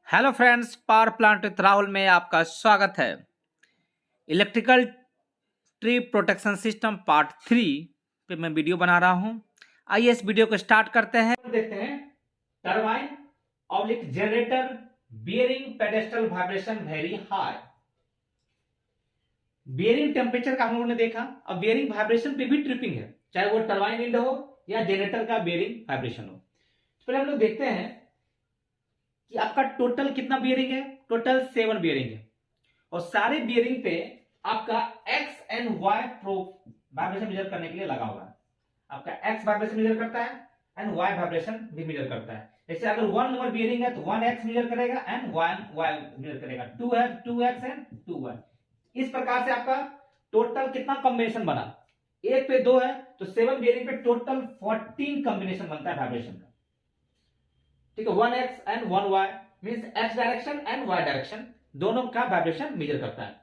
Hello friends, power plant with Rahul में आपका स्वागत है। Electrical tree protection system part 3 पे मैं वीडियो बना रहा हूं। आइए इस वीडियो को स्टार्ट करते हैं। देखते हैं turbine oblique generator bearing pedestal vibration very high. Bearing temperature का हम लोगों ने देखा। अब बियरिंग वाइब्रेशन पे भी ट्रिपिंग है, चाहे वो टरबाइन विंड हो या जनरेटर का बियरिंग वाइब्रेशन हो। पहले हम लोग देखते हैं कि आपका टोटल कितना बियरिंग है। टोटल 7 बियरिंग है और सारे बियरिंग पे आपका X and Y vibration measure करने के लिए लगा हुआ है। आपका एक्स वाइब्रेशन मेजर करता है एंड वाई वाइब्रेशन भी मेजर करता है। जैसे अगर 1 नंबर बियरिंग है तो 1 एक्स मेजर करेगा एंड 1 वाई मेजर करेगा। 2 है 2 एक्स एंड 2 वाई। इस प्रकार से आपका टोटल कितना कॉम्बिनेशन बना। एक पे 2 है तो 7 बियरिंग पे टोटल 14 कॉम्बिनेशन बनता है वाइब्रेशन का। ठीक है, 1 X and 1 Y means X direction and Y direction दोनों का वाइब्रेशन मेजर करता है।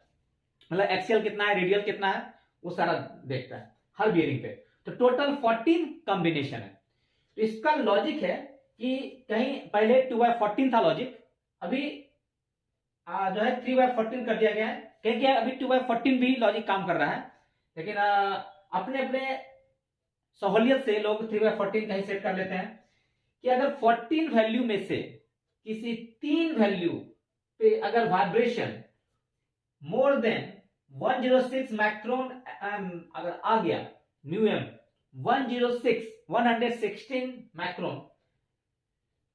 मतलब एक्सियल कितना है, रेडियल कितना है, वो सारा देखता है हर बियरिंग पे। तो टोटल 14 कॉम्बिनेशन है। तो इसका लॉजिक है कि कहीं पहले 2/14 था लॉजिक, अभी जो है 3/14 कर दिया गया है। कहीं क्या अभी 2/14 भी लॉजिक काम कर रहा है, लेकिन अपने अपने सहूलियत से लोग 3/14 कहीं सेट कर लेते हैं कि अगर 14 वैल्यू में से किसी 3 वैल्यू पे अगर वाइब्रेशन मोर देन 106 माइक्रोन अगर आ गया, म्यू एम 116 माइक्रोन,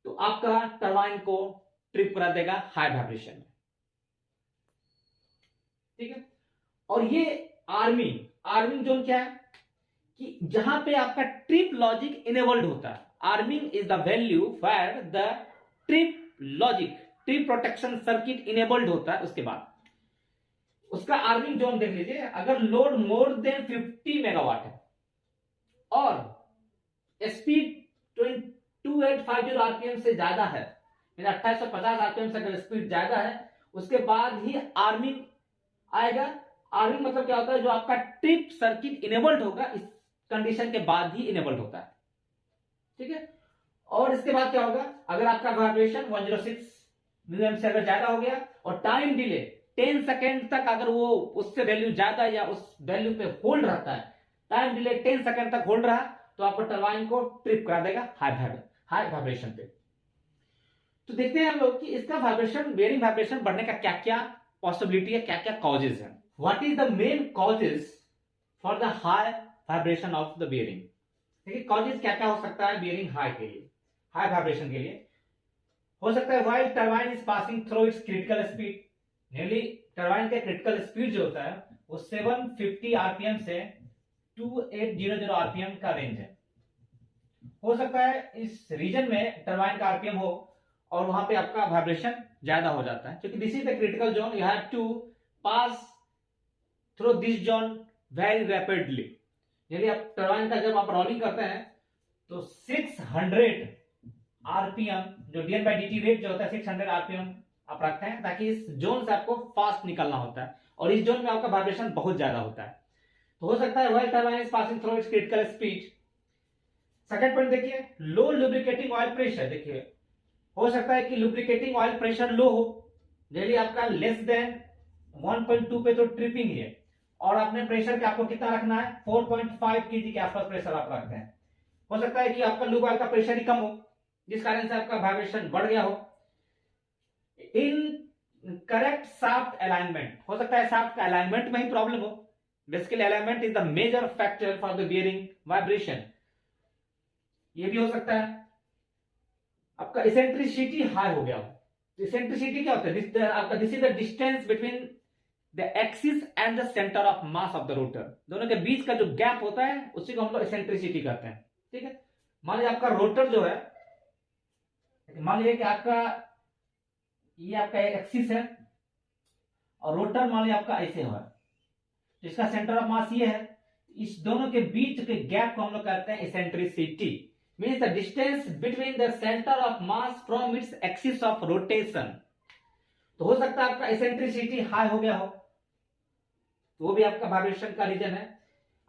तो आपका टरबाइन को ट्रिप करा देगा हाई वाइब्रेशन में। ठीक है, और ये आर्मिंग जोन क्या है कि जहां पे आपका ट्रिप लॉजिक इनेबल्ड होता है। Arming is the value where the trip logic trip protection circuit enabled होता है। उसके बाद उसका आर्मिंग जोन देख लीजिए। अगर लोड मोर देन 50 मेगावाट है और स्पीड 2850 आरपीएम से ज्यादा है, 2850 आरपीएम से अगर स्पीड ज्यादा है, उसके बाद ही आर्मिंग आएगा। आर्मिंग मतलब क्या होता है, जो आपका ट्रिप सर्किट इनेबल्ड होगा, इस कंडीशन के बाद ही इनेबल्ड होता है। ठीक है, और इसके बाद क्या होगा, अगर आपका वाइब्रेशन 106 म्यूएम से अगर ज्यादा हो गया और टाइम डिले 10 सेकेंड तक अगर वो उससे वैल्यू ज्यादा या उस वैल्यू पे होल्ड रहता है, टाइम डिले 10 सेकेंड तक होल्ड रहा, तो आपको टरबाइन को ट्रिप करा देगा हाई वाइब्रेशन पे। तो देखते हैं हम लोग कि इसका वाइब्रेशन, बियरिंग वाइब्रेशन बढ़ने का क्या क्या पॉसिबिलिटी है, क्या क्या कॉजेज है। What is the main causes for the high vibration of the bearing. देखिए कॉजेज क्या क्या हो सकता है बियरिंग हाई के लिए, हाई वाइब्रेशन के लिए। हो सकता है while turbine is passing through it's critical speed, nearly turbine का क्रिटिकल स्पीड जो होता है वो 750 आरपीएम से 2800 आरपीएम का रेंज है। हो सकता है इस रीजन में टरबाइन का आरपीएम हो और वहां पे आपका वाइब्रेशन ज्यादा हो जाता है, क्योंकि this is the critical zone, you have to pass through this zone very rapidly. यदि आप टरबाइन का जब आप रोलिंग करते हैं तो 600 आरपीएम जो डीएन बाई डीटी रेट जो होता है 600 आरपीएम आप रखते हैं, ताकि इस जोन से आपको फास्ट निकलना होता है और इस जोन में आपका वाइब्रेशन बहुत ज्यादा होता है। तो हो सकता है while turbine is passing through it's critical speed. Second point देखिए, लो लुब्रिकेटिंग ऑयल प्रेशर। देखिए हो सकता है कि लुब्रिकेटिंग ऑयल प्रेशर लो हो, यदि आपका लेस देन 1.2 पे तो ट्रिपिंग ही है, और आपने प्रेशर के आपको कितना रखना है 4.5 केजी के आसपास प्रेशर आप रखते हैं। हो सकता है कि आपका लूब ऑयल का प्रेशर ही कम हो, जिस कारण से आपका वाइब्रेशन बढ़ गया हो। इन करेक्ट शाफ्ट अलाइनमेंट, हो सकता है शाफ्ट का अलाइनमेंट में ही प्रॉब्लम हो। Basically alignment is the major factor for the bearing vibration. ये भी हो सकता है आपका इसेंट्रिसिटी हाई हो गया हो। इसेंट्रिसिटी क्या होता है, आपका this is the distance between the axis and the centre of mass of the rotor, दोनों के बीच का जो गैप होता है उसी को हम लोग इसेंट्रिसिटी कहते हैं। ठीक है, मान लीजिए आपका रोटर जो है, मान लीजिए कि आपका ये आपका एक्सिस है और रोटर मान लीजिए आपका ऐसे हुआ, तो इसका सेंटर ऑफ मास ये है, इस दोनों के बीच के गैप को हम लोग कहते हैं eccentricity. Means the distance between the centre of mass from its axis of rotation. तो हो सकता है आपका इसेंट्रिसिटी हाई हो गया हो, तो वो भी आपका वाइब्रेशन का रीजन है।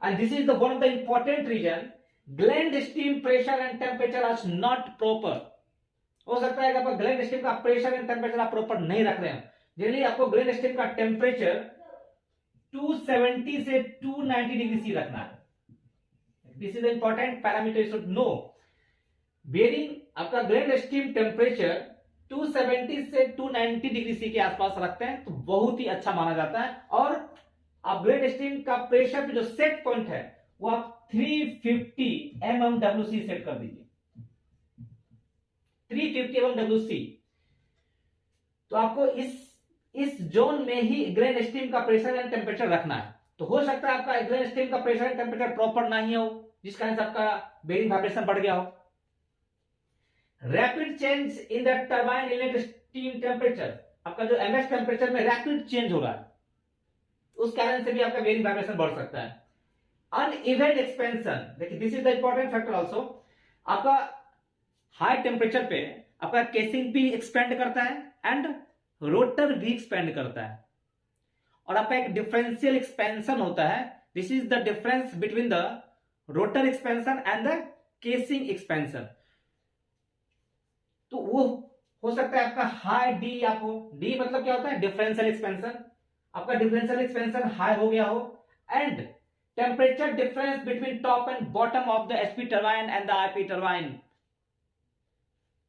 And this is the one of the important reason, gland steam pressure and temperature are not proper. हो सकता है कि आपका ग्लैंड स्टीम का प्रेशर एंड टेम्परेचर आप प्रॉपर नहीं रख रहे हैं, जनरली आपको ग्लैंड स्टीम का टेम्परेचर 270 से 290 डिग्री सी रखना है। This is important parameter you should know. Bearing आपका ग्लैंड स्टीम टेम्परेचर 270 से 290 डिग्री सी के आसपास रखते हैं तो बहुत ही अच्छा माना जाता है। और आप ग्लैंड स्टीम का प्रेशर पे जो सेट पॉइंट है वो आप 350 mmWc सेट कर दीजिए, 350 mmWc। तो आपको इस जोन में ही ग्लैंड स्टीम का प्रेशर एंड टेम्परेचर रखना है। तो हो सकता है आपका ग्लैंड स्टीम का प्रेशर एंड टेम्परेचर प्रॉपर नहीं हो, जिस कारण से आपका बेयरिंग वाइब्रेशन बढ़ गया हो। Rapid change in the turbine inlet steam temperature, आपका जो एमएस टेम्परेचर में रैपिड चेंज हो रहा है, उस कारण से भी आपका बेयरिंग वाइब्रेशन बढ़ सकता है। अनइवन एक्सपेंशन, देखिए this is the important factor also. आपका हाई टेम्परेचर पे आपका केसिंग भी एक्सपेंड करता है एंड रोटर भी एक्सपेंड करता है, और आपका एक डिफरेंशियल एक्सपेंशन होता है। This is the difference between the rotor expansion and the casing expansion. तो वो हो सकता है आपका हाई डी, आपको डी मतलब क्या होता है, डिफरेंशियल एक्सपेंशन। आपका डिफरेंशियल एक्सपेंशन हाई हो गया हो and temperature difference between top and bottom of the SP turbine and the IP turbine,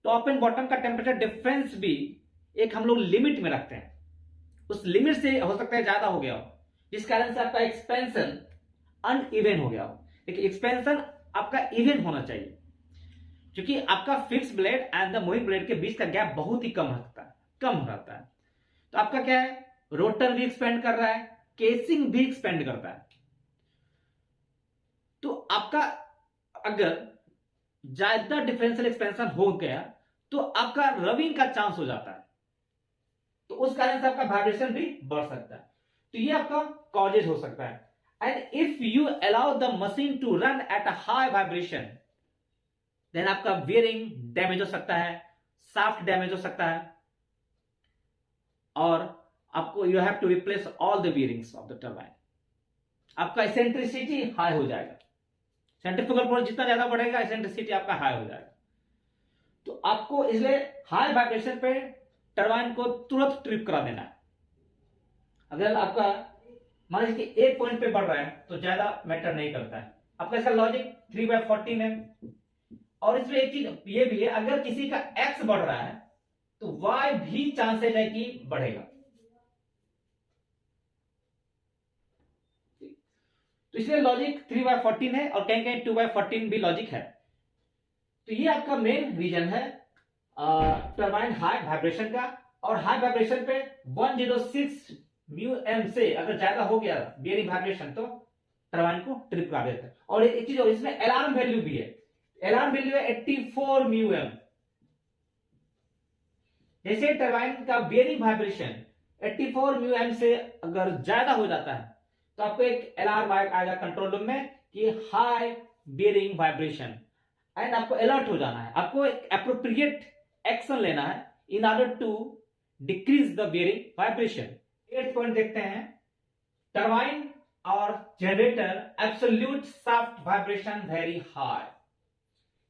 top and bottom का टेम्परेचर डिफरेंस भी एक हम लोग लिमिट में रखते हैं, उस लिमिट से हो सकता है ज्यादा हो गया हो, जिस कारण से आपका एक्सपेंशन अनइवन हो गया हो। देखिए एक्सपेंशन आपका इवन होना चाहिए, क्योंकि आपका fix blade and the moving blade के बीच का गैप बहुत ही कम रहता है। तो आपका क्या है, रोटर भी एक्सपेंड कर रहा है, केसिंग भी एक्सपेंड करता है। तो आपका अगर ज्यादा डिफरेंशियल एक्सपेंशन हो गया तो आपका रविंग का चांस हो जाता है, तो उस कारण से आपका वाइब्रेशन भी बढ़ सकता है। तो ये आपका कॉजेज हो सकता है। And if you allow the machine to run at a high vibration, then आपका बेयरिंग डैमेज हो सकता है, शाफ्ट डैमेज हो सकता है, और आपको you have to replace all the bearings of the turbine. आपका एसेंट्रिसिटी हाई हो जाएगा, सेंट्रीफ्यूगल फोर्स जितना ज्यादा बढ़ेगा एसेंट्रिसिटी आपका हाई हो जाएगा। तो आपको इसलिए हाई वाइब्रेशन पे टरबाइन को तुरंत ट्रिप करा देना है। अगर आपका मान लीजिए कि एक पॉइंट पे बढ़ रहा है तो ज्यादा मैटर नहीं करता है। आपका इसका लॉजिक 3/14 है। और इसमें एक चीज ये भी है, अगर किसी का एक्स बढ़ रहा है तो वाई भी चांसेस है कि बढ़ेगा। तो इसलिए लॉजिक 3/14 है और कहीं कहीं 2/14 भी लॉजिक है। तो ये आपका मेन रीजन है टरबाइन हाई वाइब्रेशन का। और हाई वाइब्रेशन पे 106 μm से अगर ज्यादा हो गया बेयरिंग वाइब्रेशन तो टरबाइन को ट्रिप कर देता है। और एक चीज और इसमें अलार्म वैल्यू भी है, अलार्म वैल्यू है 84 μm। जैसे टरबाइन का बेयरिंग वाइब्रेशन 84 μm से अगर ज्यादा हो जाता है तो आपको एक अलार्म आएगा कंट्रोल रूम में कि हाई बेयरिंग वाइब्रेशन, एंड आपको अलर्ट हो जाना है। आपको एक एप्रोप्रिएट एक्शन लेना है in order to decrease the bearing vibration. 8th point देखते हैं, टरबाइन और generator absolute shaft vibration very high.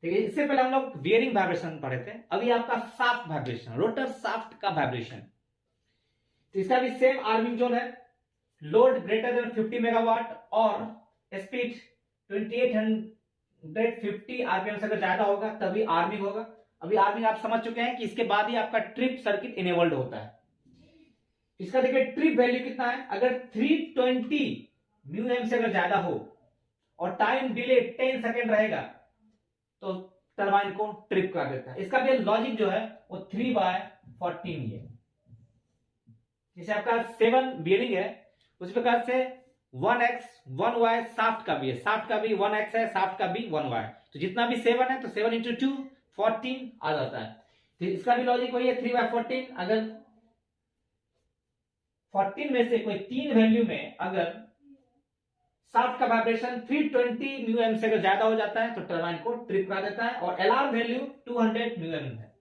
ठीक है, इससे पहले हम लोग बेयरिंग वाइब्रेशन पढ़े थे, अभी आपका शाफ्ट वाइब्रेशन, रोटर शाफ्ट का वाइब्रेशन। तो इसका भी सेम आर्मिंग जोन है, लोड ग्रेटर देन 50 मेगावाट और स्पीड 2850 आरपीएम से अगर ज्यादा होगा तभी आर्मिंग होगा। अभी आर्मिंग आप समझ चुके हैं कि इसके बाद ही आपका ट्रिप सर्किट इनेबल्ड होता है। इसका देखिए ट्रिप वैल्यू कितना है, अगर 320 μm से अगर ज्यादा हो और टाइम डिले 10 सेकेंड रहेगा तो टरबाइन को ट्रिप कर देता है। इसका भी लॉजिक जो है वो 3/14 ही है। जैसे आपका 7 बेयरिंग है उस प्रकार से 1x 1y शाफ्ट का भी है, शाफ्ट का भी 1x है, शाफ्ट का भी 1y। तो जितना भी 7 है तो 7 × 2 14 आ जाता है। तो इसका भी लॉजिक वही है 3/14। अगर 14 में से कोई 3 वैल्यू में अगर शाफ्ट का वाइब्रेशन 320 μm से अगर ज्यादा हो जाता है तो टरबाइन को ट्रिप करा देता है। और अलार्म वैल्यू 200 μm है,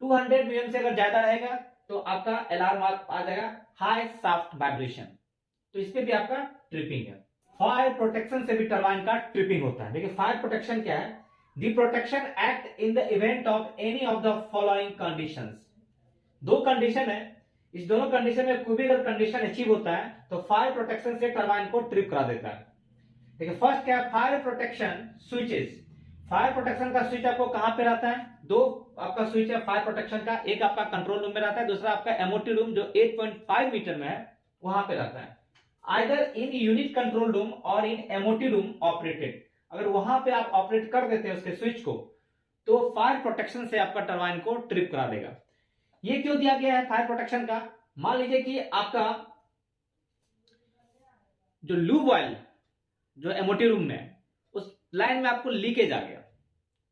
200 μm से अगर ज्यादा रहेगा तो आपका अलार्म आ जाएगा हाई शाफ्ट वाइब्रेशन। तो इस पे भी आपका ट्रिपिंग है। फायर प्रोटेक्शन से भी टरबाइन का ट्रिपिंग होता है। देखिए फायर प्रोटेक्शन क्या है, the protection act in the event of any of the following conditions. दो कंडीशन है, इस दोनों कंडीशन में कोई भी अगर कंडीशन अचीव होता है तो फायर प्रोटेक्शन से टरबाइन को ट्रिप करा देता है। देखिए फर्स्ट क्या है, fire protection switches. Fire protection का स्विच आपको कहां पे रहता है, दो आपका स्विच है फायर प्रोटेक्शन का, एक आपका कंट्रोल रूम में रहता है, दूसरा आपका एमओटी रूम जो 8.5 मीटर में है वहां पे रहता है। Either in unit control room और इन एमओटी रूम ऑपरेटेड, अगर वहां पे आप ऑपरेट कर देते हैं उसके स्विच को तो फायर प्रोटेक्शन से आपका टरबाइन को ट्रिप करा देगा। ये क्यों दिया गया है फायर प्रोटेक्शन का, मान लीजिए कि आपका जो लूब ऑयल जो एमओटी रूम में उस लाइन में आपको लीकेज आ गया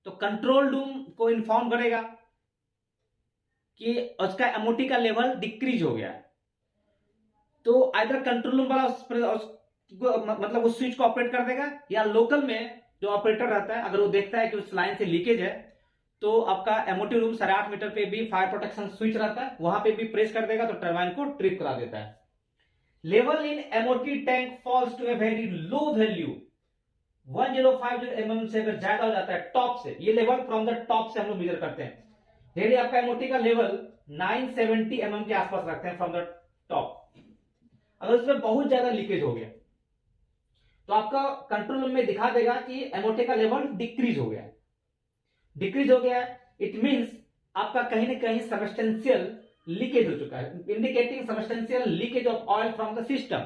तो कंट्रोल रूम को इन्फॉर्म करेगा कि उसका एमओटी का लेवल डिक्रीज हो गया है, तो आइदर कंट्रोल रूम वाला मतलब उस स्विच को ऑपरेट कर देगा या लोकल में जो ऑपरेटर रहता है अगर वो देखता है कि उस लाइन से लीकेज है तो आपका एमओटी रूम 8.5 मीटर पे भी फायर प्रोटेक्शन स्विच रहता है, वहां पे भी प्रेस कर देगा तो टरबाइन को ट्रिप करा देता है। Level in MOT tank falls to a very low value 1050 mm से अगर ज्यादा हो जाता है टॉप से, ये लेवल फ्रॉम द टॉप से हम लोग मेजर करते हैं, यदि आपका एमओटी का लेवल 970 mm के आसपास रखते हैं फ्रॉम द टॉप, अगर उसमें बहुत ज्यादा लीकेज हो गया तो आपका कंट्रोल रूम में दिखा देगा कि एमओटी का लेवल डिक्रीज हो गया है। डिक्रीज हो गया इट मींस आपका कहीं ना कहीं सबस्टेंशियल लीकेज हो चुका है, indicating substantial leakage of oil from the system.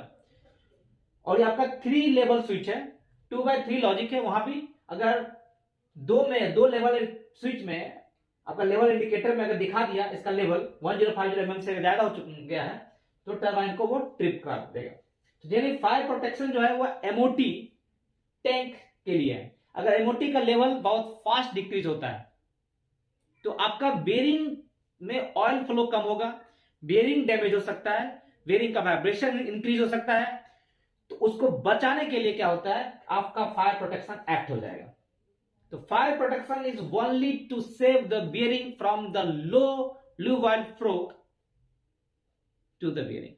और ये आपका 3 लेवल स्विच है, 2x3 लॉजिक है, वहां भी अगर दो लेवल स्विच में आपका लेवल इंडिकेटर में अगर दिखा दिया इसका लेवल 1050 mm से ज्यादा हो गया है तो टरबाइन को वो ट्रिप करा देगा। तो यानी फायर प्रोटेक्शन जो है वो एमओटी टैंक के लिए है। अगर एमओटी का लेवल बहुत फास्ट डिक्रीज होता है तो आपका बेरिंग में ऑयल फ्लो कम होगा, बेरिंग डैमेज हो सकता है, बेरिंग का वाइब्रेशन इंक्रीज हो सकता है, तो उसको बचाने के लिए क्या होता है आपका फायर प्रोटेक्शन एक्ट हो जाएगा। तो fire protection is only to save the bearing from the low lube oil flow to the bearing.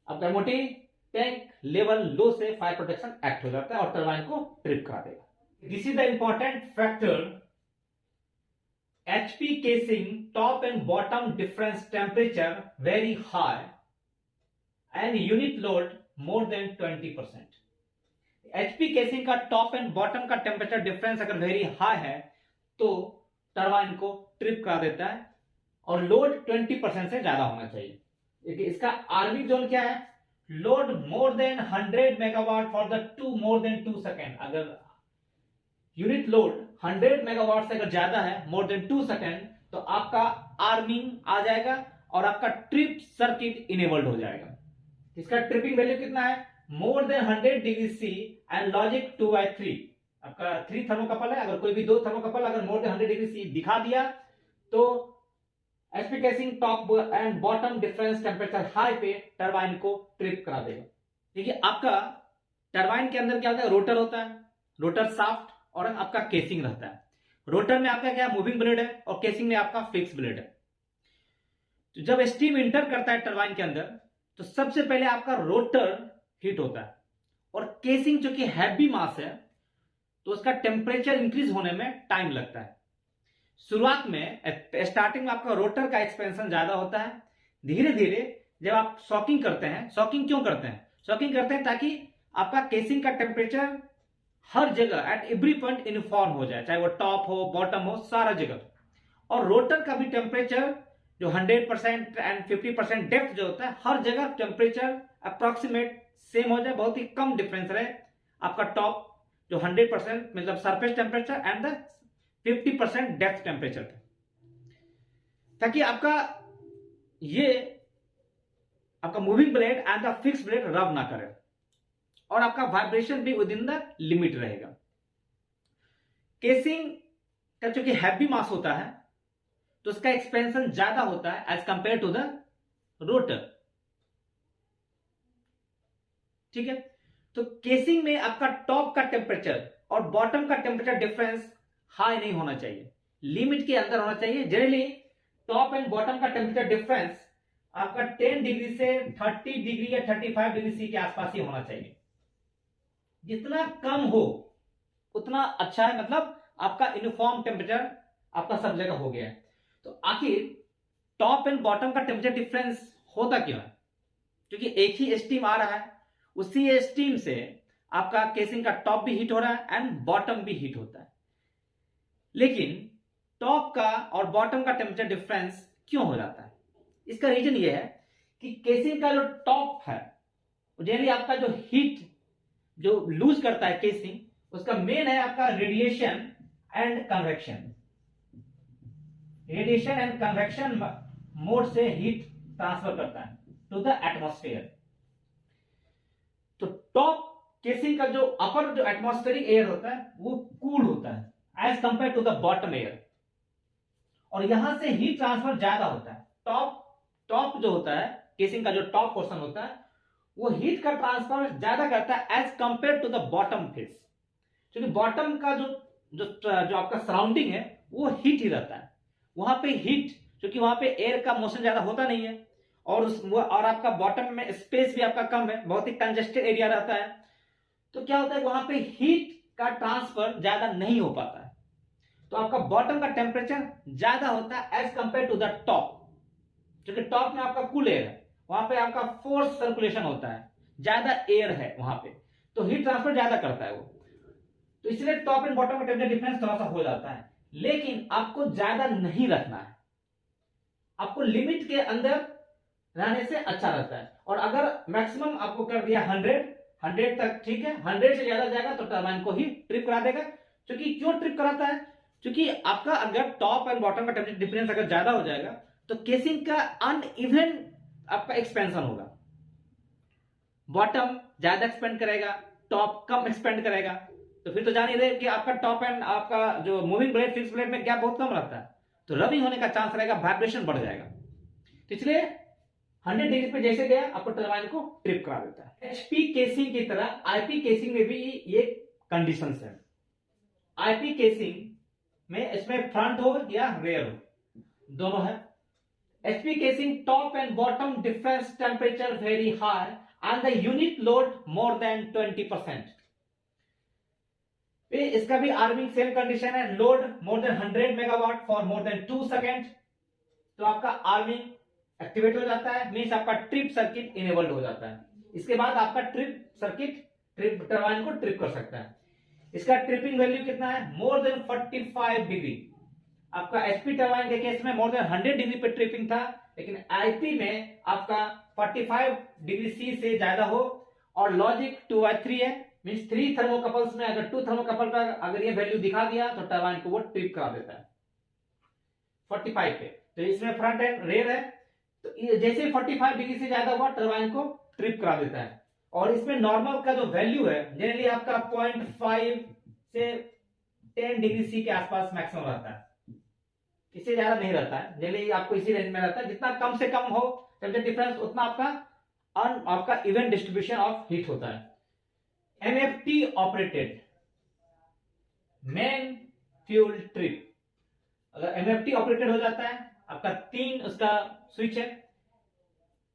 आपका एमओटी टैंक लेवल लो से फायर प्रोटेक्शन एक्ट हो जाता है और टरबाइन को ट्रिप करा देगा। This is the important factor. HP casing top and bottom difference temperature very high and unit load more than 20%. HP casing का टॉप एंड बॉटम का टेम्परेचर डिफरेंस अगर वेरी हाई है तो टरबाइन को trip करा देता है और लोड 20% से ज्यादा होना चाहिए। देखिए इसका आर्मी जोन क्या है, load more than 100 megawatt for the 2 second. अगर यूनिट लोड 100 मेगावाट से अगर ज्यादा है मोर देन 2 सेकेंड तो आपका आर्मिंग आ जाएगा और आपका ट्रिप सर्किट इनेबल्ड हो जाएगा। इसका ट्रिपिंग वैल्यू कितना है, more than 100 degree C and logic 2/3। आपका 3 थर्मोकपल है, अगर कोई भी 2 थर्मोकपल अगर मोर देन 100 डिग्री सी दिखा दिया तो HP casing top and bottom difference temperature high पे टरबाइन को ट्रिप करा देगा। देखिए आपका टरबाइन के अंदर क्या होता है, रोटर होता है, रोटर शाफ्ट और आपका केसिंग रहता है। रोटर में आपका क्या मूविंग ब्लेड है और केसिंग में आपका फिक्स ब्लेड है। तो जब स्टीम इंटर करता है टरबाइन के अंदर तो सबसे पहले आपका रोटर हीट होता है और केसिंग जो कि हैवी मास है तो उसका टेम्परेचर इंक्रीज होने में टाइम लगता है। शुरुआत में स्टार्टिंग में आपका रोटर का एक्सपेंशन ज्यादा होता है, धीरे धीरे जब आप शॉकिंग करते हैं, शॉकिंग क्यों करते हैं, शॉकिंग करते हैं ताकि आपका केसिंग का टेम्परेचर हर जगह एट एवरी पॉइंट यूनिफॉर्म हो जाए, चाहे वो टॉप हो बॉटम हो सारा जगह। और रोटर का भी टेम्परेचर जो 100% एंड 50% डेप्थ जो होता है हर जगह टेम्परेचर अप्रोक्सीमेट सेम हो जाए, बहुत ही कम डिफरेंस रहे आपका टॉप जो 100% मतलब surface temperature and the 50% depth temperature, ताकि आपका ये आपका moving blade and the fix blade रब ना करे और आपका वाइब्रेशन भी विद इन द लिमिट रहेगा। केसिंग का चूंकि हैवी मास होता है तो उसका एक्सपेंशन ज्यादा होता है as compare to the rotor, ठीक है। तो केसिंग में आपका टॉप का टेम्परेचर और बॉटम का टेम्परेचर डिफरेंस हाई नहीं होना चाहिए, लिमिट के अंदर होना चाहिए। जनरली टॉप एंड बॉटम का टेम्परेचर डिफरेंस आपका 10 डिग्री से 30 डिग्री या 35 डिग्री सी के आसपास ही होना चाहिए। जितना कम हो उतना अच्छा है, मतलब आपका यूनिफॉर्म टेम्परेचर आपका सब जगह हो गया है। तो आखिर टॉप एंड बॉटम का टेम्परेचर डिफरेंस होता क्यों है? क्योंकि एक ही स्टीम आ रहा है, उसी स्टीम से आपका केसिंग का टॉप भी हीट हो रहा है एंड बॉटम भी हीट होता है। लेकिन टॉप का और बॉटम का टेम्परेचर डिफरेंस क्यों हो जाता है? इसका रीजन ये है कि केसिंग का जो टॉप है जनरली आपका जो हीट जो लूज करता है केसिंग, उसका मेन है आपका radiation and convection. Radiation and convection mode से हीट ट्रांसफर करता है टू द एटमॉस्फेयर। तो टॉप केसिंग का जो अपर जो एटमॉस्फेरिक एयर होता है वो कूल होता है as compare to the bottom air, और यहां से हीट ट्रांसफर ज्यादा होता है। टॉप जो होता है केसिंग का जो टॉप पोर्शन होता है वो हीट का ट्रांसफर ज्यादा करता है as compare to the bottom face, क्योंकि बॉटम का जो आपका सराउंडिंग है वो हीट ही रहता है। वहां पे हीट, क्योंकि वहां पे एयर का मोशन ज्यादा होता नहीं है, और आपका बॉटम में स्पेस भी आपका कम है, बहुत ही कंजेस्टेड एरिया रहता है। तो क्या होता है वहां पे हीट का ट्रांसफर ज्यादा नहीं हो पाता है, तो आपका बॉटम का टेम्परेचर ज्यादा होता है as compare to the top, क्योंकि टॉप में आपका कूल एयर है, वहां पे आपका फोर्स सर्कुलेशन होता है, ज्यादा एयर है वहां पे, तो हीट ट्रांसफर ज्यादा करता है वो। तो इसलिए टॉप एंड बॉटम का टेम्परेचर डिफरेंस थोड़ा सा हो जाता है, लेकिन आपको ज्यादा नहीं रखना है, आपको लिमिट के अंदर रहने से अच्छा रहता है। और अगर मैक्सिमम आपको कर दिया 100 तक, ठीक है, 100 से ज्यादा जाएगा तो टरबाइन को ही ट्रिप करा देगा। क्योंकि क्यों ट्रिप कराता है? क्योंकि आपका अगर टॉप एंड बॉटम का टेम्परेचर डिफरेंस अगर ज्यादा हो जाएगा तो केसिंग का अनइवन आपका एक्सपेंशन होगा। बॉटम ज्यादा एक्सपेंड करेगा, टॉप कम एक्सपेंड करेगा, तो फिर तो जान ही रहे कि आपका टॉप एंड आपका जो मूविंग ब्लेड फिक्स ब्लेड में गैप बहुत कम रहता है, तो रबिंग होने का चांस रहेगा, वाइब्रेशन बढ़ जाएगा। तो इसलिए 100 डिग्री पे जैसे गया आपको टरबाइन को ट्रिप करा देता है। एचपी केसिंग की तरह आईपी केसिंग में भी ये कंडीशन है। आईपी केसिंग में इसमें फ्रंट हो या रेयर हो, दोनों है। HP casing top and bottom difference temperature very high and the unit load more than 20%. इसका भी आर्मिंग सेम कंडीशन है, load more than 100 megawatt for more than 2 second, तो आपका आर्मिंग एक्टिवेट हो जाता है, मींस आपका ट्रिप सर्किट इनेबल्ड हो जाता है। इसके बाद आपका ट्रिप सर्किट टरबाइन को ट्रिप कर सकता है। इसका ट्रिपिंग वैल्यू कितना है? More then 45 degree. आपका एचपी टरबाइन के केस में मोर देन 100 डिग्री पे ट्रिपिंग था, लेकिन आईपी में आपका 45 डिग्री सी से ज्यादा हो, और लॉजिक 2/3 है, मींस 3 थर्मोकपल्स में अगर 2 थर्मोकपल पर अगर ये वैल्यू दिखा दिया तो टरबाइन को वो ट्रिप करा देता है 45 पे। तो इसमें फ्रंट एंड रेयर है, तो जैसे 45 डिग्री से ज्यादा हुआ टरबाइन को ट्रिप करा देता है। और इसमें नॉर्मल का जो वैल्यू है जनरली आपका 0.5 से 10 डिग्री सी के आसपास मैक्सिमम रहता है, इससे ज्यादा नहीं रहता है, जनरली आपको इसी रेंज में रहता है। जितना कम से कम हो टेम्परेचर डिफरेंस उतना आपका इवन डिस्ट्रीब्यूशन ऑफ हीट होता है। MFT operated main fuel trip, अगर एमएफटी ऑपरेटेड हो जाता है, आपका 3 उसका स्विच है,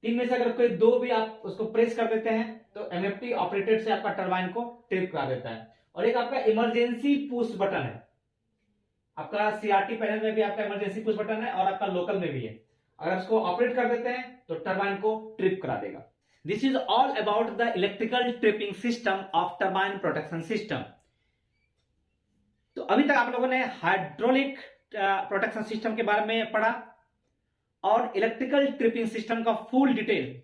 3 में से अगर कोई 2 भी आप उसको प्रेस कर देते हैं तो एमएफटी ऑपरेटेड से आपका टरबाइन को ट्रिप करा देता है। और एक आपका इमरजेंसी पुश बटन है, आपका सीआरटी पैनल में भी आपका इमरजेंसी पुश बटन है और आपका लोकल में भी है, अगर उसको ऑपरेट कर देते हैं तो टरबाइन को ट्रिप करा देगा। This is all about the electrical tripping system of turbine protection system. तो अभी तक आप लोगों ने हाइड्रोलिक प्रोटेक्शन सिस्टम के बारे में पढ़ा और इलेक्ट्रिकल ट्रिपिंग सिस्टम का फुल डिटेल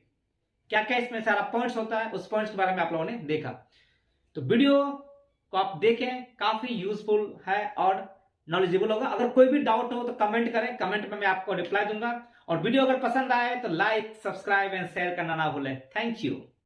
क्या क्या इसमें सारा पॉइंट्स होता है उस पॉइंट्स के बारे में आप लोगों ने देखा। तो वीडियो को आप देखें, काफी यूजफुल है और नॉलेजेबल होगा। अगर कोई भी डाउट हो तो कमेंट करें, कमेंट में मैं आपको रिप्लाई दूंगा। और वीडियो अगर पसंद आए तो लाइक, सब्सक्राइब एंड शेयर करना ना भूलें। Thank you.